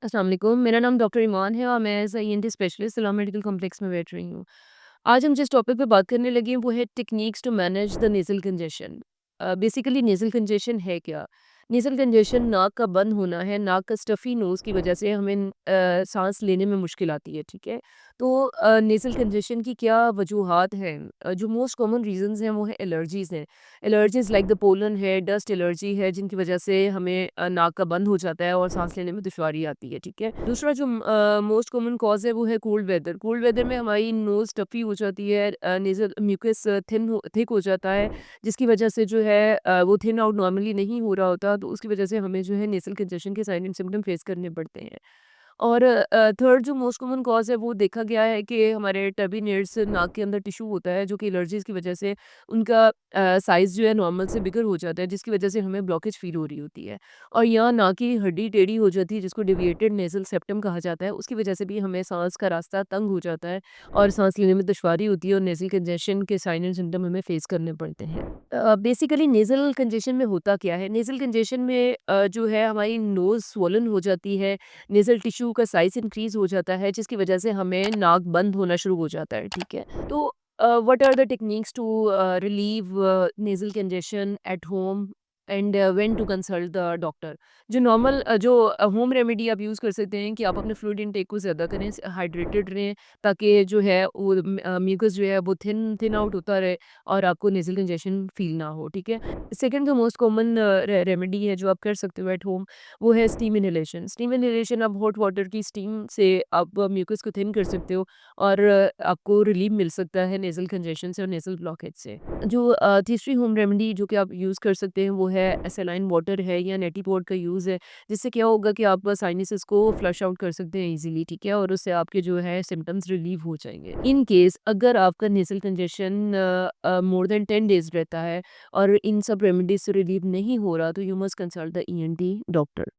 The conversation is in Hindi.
अस्सलाम वालेकुम, मेरा नाम डॉक्टर ईमान है और मैं एज़ अ ईएनटी स्पेशलिस्ट सलाम मेडिकल कॉम्प्लेक्स में बैठ रही हूँ। आज हम जिस टॉपिक पे बात करने लगे हैं वो है techniques to manage the nasal congestion. Basically nasal congestion है क्या? नेज़ल कंजेशन नाक का बंद होना है, नाक का स्टफ़ी नोज़ की वजह से हमें साँस लेने में मुश्किल आती है, ठीक है? तो नेज़ल कंजेशन की क्या वजूहात हैं? जो मोस्ट कॉमन रीज़न्स हैं वो है एलर्जीज़ हैं। एलर्जीज़ लाइक द पोलन है, डस्ट एलर्जी है जिनकी वजह से हमें नाक का बंद हो जाता है और साँस लेने में दुश्वारी आती है, ठीक है? दूसरा जो मोस्ट कॉमन कॉज़ है वो है कोल्ड वेदर। कोल्ड वेदर में हमारी नोज़ स्टफ़ी हो जाती है, नेज़ल म्यूकस थिक हो जाता है जिसकी वजह से जो है वो थिन आउट नॉर्मली नहीं हो रहा होता, तो उसकी वजह से हमें जो है नेज़ल कंजेशन के साइन एंड सिम्पटम फेस करने पड़ते हैं। और थर्ड जो मोस्ट कॉमन कॉज़ है वो देखा गया है कि हमारे टर्बिनेट्स नाक के अंदर टिश्यू होता है जो कि एलर्जीज़ की वजह से उनका साइज़ जो है नॉर्मल से बिगर हो जाता है जिसकी वजह से हमें ब्लॉकेज फ़ील हो रही होती है। और यहाँ नाक की हड्डी टेढ़ी हो जाती है जिसको डेविएटेड नेज़ल सेप्टम कहा जाता है, उसकी वजह से भी हमें साँस का रास्ता तंग हो जाता है और साँस लेने में दुश्वारी होती है और नेज़ल कंजेशन के साइन एंड सिम्पटम हमें फेस करने पड़ते हैं। बेसिकली नेज़ल कंजेशन में होता क्या है? नेज़ल कंजेशन में जो है हमारी नोज़ स्वॉलन हो जाती है, नेज़ल टिश्यू का साइज़ इंक्रीज़ हो जाता है जिसकी वजह से हमें नाक बंद होना शुरू हो जाता है, ठीक है? तो what are the techniques to relieve nasal congestion at home and when to consult the doctor? जो नॉर्मल होम रेमेडी आप यूज़ कर सकते हैं कि आप अपने फ्लूइड इनटेक को ज़्यादा करें, हाइड्रेटेड रहें ताकि जो है वो म्यूकस जो है वो थिन आउट होता रहे और आपको नेज़ल कंजेशन फ़ील ना हो, ठीक है? सेकंड जो मोस्ट कॉमन रेमेडी है जो आप कर सकते हो एट होम वो है स्टीम इन्हेलेशन। स्टीम इन्हेलेशन आप हॉट वाटर की स्टीम से आप म्यूकस को थिन कर सकते हो और आपको रिलीफ मिल सकता है नेज़ल कंजेशन से और नेज़ल ब्लॉकेज से। जो तीसरी होम रेमेडी जो कि आप यूज़ कर सकते हैं वो है एसालाइन वाटर है या नेटी पॉट का यूज़ है, जिससे क्या होगा कि आप साइनसेस को फ्लश आउट कर सकते हैं ईज़िली, ठीक है? और उससे आपके जो है सिम्पटम्स रिलीव हो जाएँगे। इन केस अगर आपका nasal congestion more than 10 days रहता है और इन सब रेमेडीज़ से रिलीव नहीं हो रहा तो you must consult the ENT doctor.